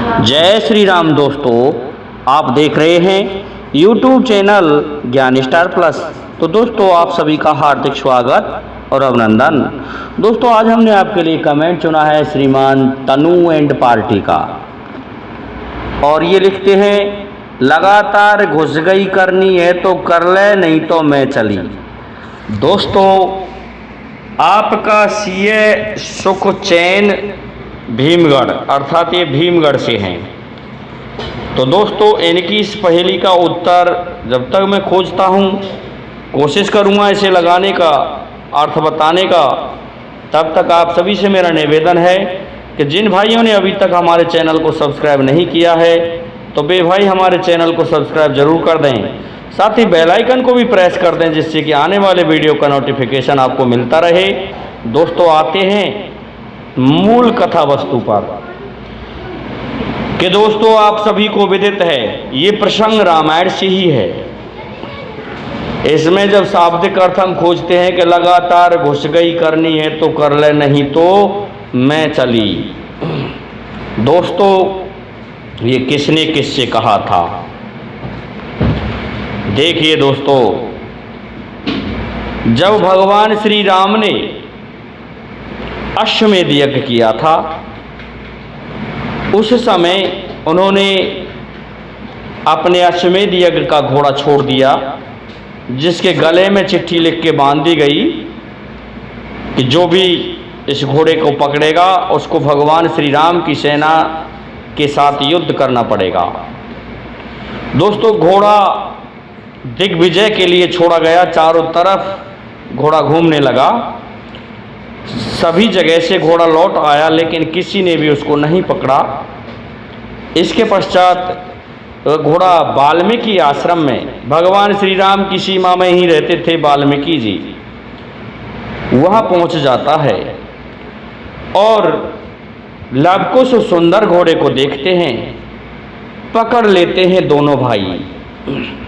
जय श्री राम दोस्तों, आप देख रहे हैं YouTube चैनल ज्ञान स्टार प्लस। तो दोस्तों, आप सभी का हार्दिक स्वागत और अभिनंदन। दोस्तों, आज हमने आपके लिए कमेंट चुना है श्रीमान तनु एंड पार्टी का, और ये लिखते हैं, लगातार घुस गई करनी है तो कर ले, नहीं तो मैं चली। दोस्तों, आपका सीए सुखचैन भीमगढ़, अर्थात ये भीमगढ़ से हैं। तो दोस्तों, इनकी इस पहेली का उत्तर जब तक मैं खोजता हूँ, कोशिश करूँगा इसे लगाने का, अर्थ बताने का, तब तक आप सभी से मेरा निवेदन है कि जिन भाइयों ने अभी तक हमारे चैनल को सब्सक्राइब नहीं किया है तो बे भाई हमारे चैनल को सब्सक्राइब जरूर कर दें, साथ ही बेल आइकन को भी प्रेस कर दें, जिससे कि आने वाले वीडियो का नोटिफिकेशन आपको मिलता रहे। दोस्तों, आते हैं मूल कथा वस्तु पर कि दोस्तों, आप सभी को विदित है ये प्रसंग रामायण से ही है। इसमें जब शाब्दिक अर्थ हम खोजते हैं कि लगातार घुस गई करनी है तो कर ले, नहीं तो मैं चली। दोस्तों, ये किसने किससे कहा था? देखिए दोस्तों, जब भगवान श्री राम ने अश्वमेध यज्ञ किया था, उस समय उन्होंने अपने अश्वमेध यज्ञ का घोड़ा छोड़ दिया, जिसके गले में चिट्ठी लिख के बांध दी गई कि जो भी इस घोड़े को पकड़ेगा उसको भगवान श्री राम की सेना के साथ युद्ध करना पड़ेगा। दोस्तों, घोड़ा दिग्विजय के लिए छोड़ा गया, चारों तरफ घोड़ा घूमने लगा, सभी जगह से घोड़ा लौट आया, लेकिन किसी ने भी उसको नहीं पकड़ा। इसके पश्चात घोड़ा वाल्मीकि आश्रम में, भगवान श्री राम की सीमा में ही रहते थे वाल्मीकि जी, वहाँ पहुँच जाता है और लवकुश सुंदर घोड़े को देखते हैं, पकड़ लेते हैं दोनों भाई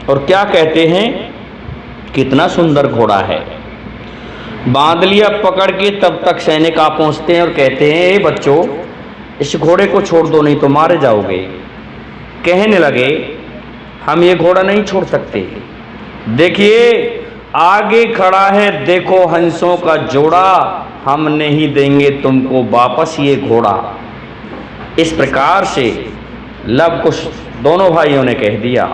और क्या कहते हैं, कितना सुंदर घोड़ा है। बांध लिया पकड़ के, तब तक सैनिक आ पहुंचते हैं और कहते हैं, ए बच्चों, इस घोड़े को छोड़ दो, नहीं तो मारे जाओगे। कहने लगे, हम ये घोड़ा नहीं छोड़ सकते, देखिए आगे खड़ा है, देखो हंसों का जोड़ा, हम नहीं देंगे तुमको वापस ये घोड़ा। इस प्रकार से लवकुश दोनों भाइयों ने कह दिया।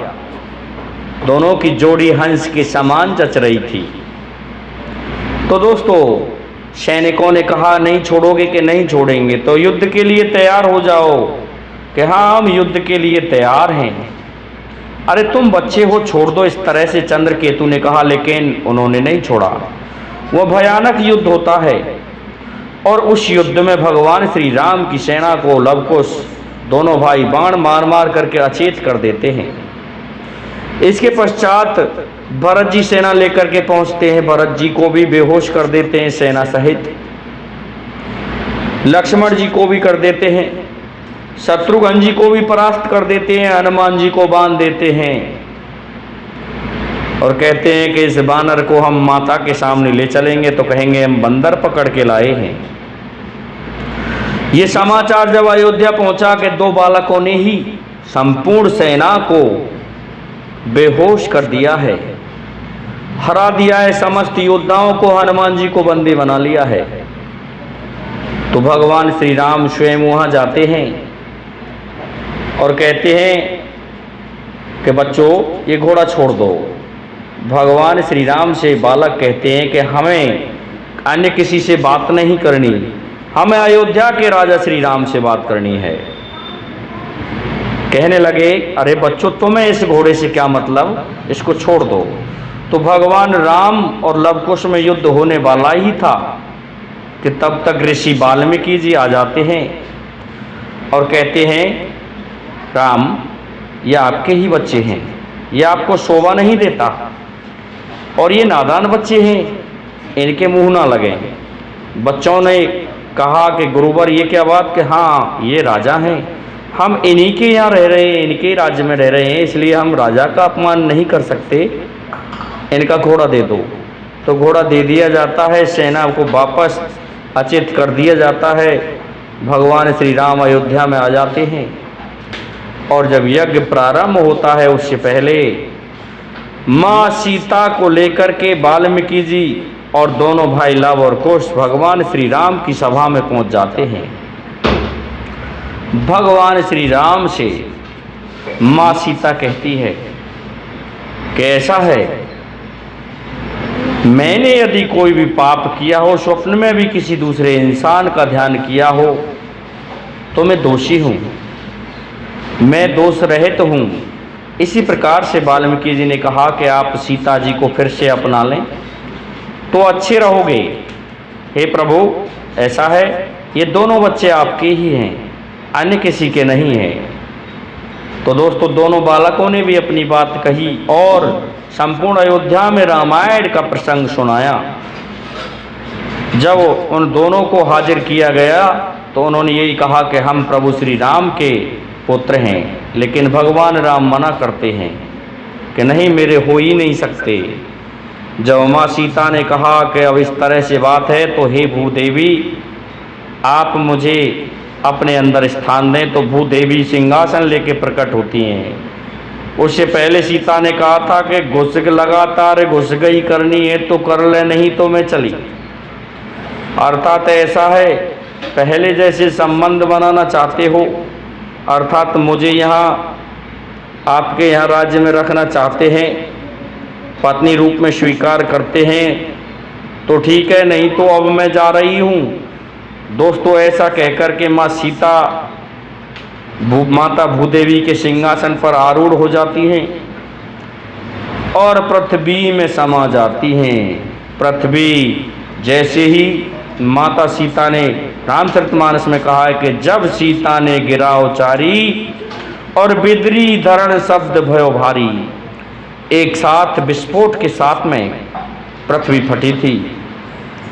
दोनों की जोड़ी हंस के समान जच रही थी। तो दोस्तों, सैनिकों ने कहा, नहीं छोड़ोगे कि नहीं छोड़ेंगे, तो युद्ध के लिए तैयार हो जाओ। कि हाँ, हम युद्ध के लिए तैयार हैं। अरे तुम बच्चे हो, छोड़ दो, इस तरह से चंद्रकेतु ने कहा, लेकिन उन्होंने नहीं छोड़ा। वह भयानक युद्ध होता है और उस युद्ध में भगवान श्री राम की सेना को लवकुश दोनों भाई बाण मार मार करके अचेत कर देते हैं। इसके पश्चात भरत जी सेना लेकर के पहुंचते हैं, भरत जी को भी बेहोश कर देते हैं सेना सहित, लक्ष्मण जी को भी कर देते हैं, शत्रुघ्न जी को भी परास्त कर देते हैं, हनुमान जी को बांध देते हैं और कहते हैं कि इस बानर को हम माता के सामने ले चलेंगे तो कहेंगे हम बंदर पकड़ के लाए हैं। ये समाचार जब अयोध्या पहुंचा कि दो बालकों ने ही संपूर्ण सेना को बेहोश कर दिया है, हरा दिया है, समस्त योद्धाओं को, हनुमान जी को बंदी बना लिया है, तो भगवान श्री राम स्वयं वहां जाते हैं और कहते हैं कि बच्चों, ये घोड़ा छोड़ दो। भगवान श्री राम से बालक कहते हैं कि हमें अन्य किसी से बात नहीं करनी, हमें अयोध्या के राजा श्री राम से बात करनी है। कहने लगे, अरे बच्चों, तुम्हें इस घोड़े से क्या मतलब, इसको छोड़ दो। तो भगवान राम और लवकुश में युद्ध होने वाला ही था कि तब तक ऋषि वाल्मीकि जी आ जाते हैं और कहते हैं, राम, ये आपके ही बच्चे हैं, ये आपको शोभा नहीं देता और ये नादान बच्चे हैं, इनके मुंह ना लगे। बच्चों ने कहा कि गुरुवर, ये क्या बात, कि हाँ, ये राजा हैं, हम इन्हीं के यहाँ रह रहे हैं, इनके राज्य में रह रहे हैं, इसलिए हम राजा का अपमान नहीं कर सकते, इनका घोड़ा दे दो। तो घोड़ा दे दिया जाता है, सेना को वापस अचेत कर दिया जाता है। भगवान श्री राम अयोध्या में आ जाते हैं और जब यज्ञ प्रारंभ होता है उससे पहले माँ सीता को लेकर के वाल्मीकि जी और दोनों भाई लव और कुश भगवान श्री राम की सभा में पहुंच जाते हैं। भगवान श्री राम से माँ सीता कहती है कि ऐसा है, मैंने यदि कोई भी पाप किया हो, स्वप्न में भी किसी दूसरे इंसान का ध्यान किया हो, तो मैं दोषी हूँ, मैं दोष रहित हूँ। इसी प्रकार से वाल्मीकि जी ने कहा कि आप सीता जी को फिर से अपना लें तो अच्छे रहोगे। हे प्रभु, ऐसा है, ये दोनों बच्चे आपके ही हैं, अन्य किसी के नहीं हैं। तो दोस्तों, दोनों बालकों ने भी अपनी बात कही और संपूर्ण अयोध्या में रामायण का प्रसंग सुनाया। जब उन दोनों को हाजिर किया गया तो उन्होंने यही कहा कि हम प्रभु श्री राम के पुत्र हैं, लेकिन भगवान राम मना करते हैं कि नहीं, मेरे हो ही नहीं सकते। जब माँ सीता ने कहा कि अब इस तरह से बात है तो हे भूदेवी, आप मुझे अपने अंदर स्थान दें, तो भूदेवी सिंहासन लेके प्रकट होती हैं। उससे पहले सीता ने कहा था कि लगातार घुस गई करनी है तो कर ले, नहीं तो मैं चली। अर्थात ऐसा है, पहले जैसे संबंध बनाना चाहते हो, अर्थात मुझे यहाँ आपके यहाँ राज्य में रखना चाहते हैं, पत्नी रूप में स्वीकार करते हैं तो ठीक है, नहीं तो अब मैं जा रही हूँ। दोस्तों, ऐसा कहकर के माँ सीता माता भूदेवी के सिंहासन पर आरूढ़ हो जाती हैं और पृथ्वी में समा जाती हैं। पृथ्वी जैसे ही माता सीता ने रामचरितमानस में कहा है कि जब सीता ने गिरा उचारी और बिदरी धरण शब्द भयो भारी, एक साथ विस्फोट के साथ में पृथ्वी फटी थी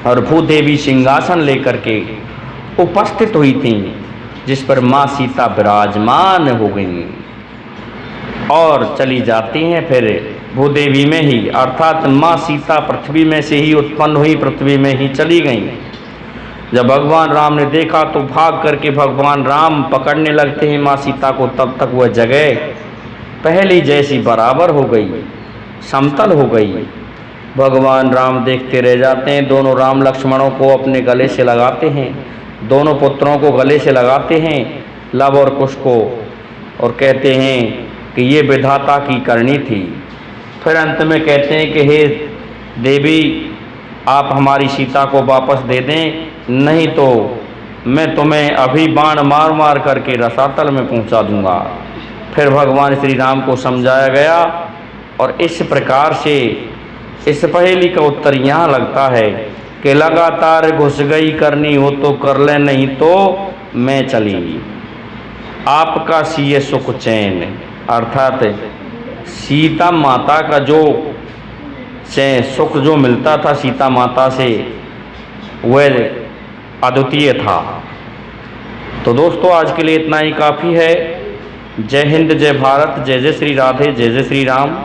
और भूदेवी सिंहासन लेकर के उपस्थित हुई थी, जिस पर माँ सीता विराजमान हो गई और चली जाती हैं फिर भूदेवी में ही, अर्थात माँ सीता पृथ्वी में से ही उत्पन्न हुई, पृथ्वी में ही चली गई। जब भगवान राम ने देखा तो भाग करके भगवान राम पकड़ने लगते हैं माँ सीता को, तब तक वह जगह पहली जैसी बराबर हो गई, समतल हो गई। भगवान राम देखते रह जाते हैं, दोनों राम लक्ष्मणों को अपने गले से लगाते हैं, दोनों पुत्रों को गले से लगाते हैं, लव और कुश को, और कहते हैं कि ये विधाता की करनी थी। फिर अंत में कहते हैं कि हे देवी, आप हमारी सीता को वापस दे दें, नहीं तो मैं तुम्हें अभी बाण मार मार करके रसातल में पहुंचा दूंगा। फिर भगवान श्री राम को समझाया गया और इस प्रकार से इस पहेली का उत्तर यहाँ लगता है कि लगातार घुस गई करनी हो तो कर ले, नहीं तो मैं चली। आपका सिए सुख चैन, अर्थात सीता माता का जो सुख जो मिलता था सीता माता से, वह अद्वितीय था। तो दोस्तों, आज के लिए इतना ही काफ़ी है। जय हिंद, जय भारत, जय जय श्री राधे, जय जय श्री राम।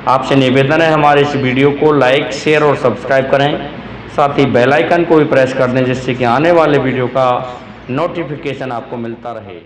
आपसे निवेदन है हमारे इस वीडियो को लाइक, शेयर और सब्सक्राइब करें, साथ ही बेल आइकन को भी प्रेस कर दें, जिससे कि आने वाले वीडियो का नोटिफिकेशन आपको मिलता रहे।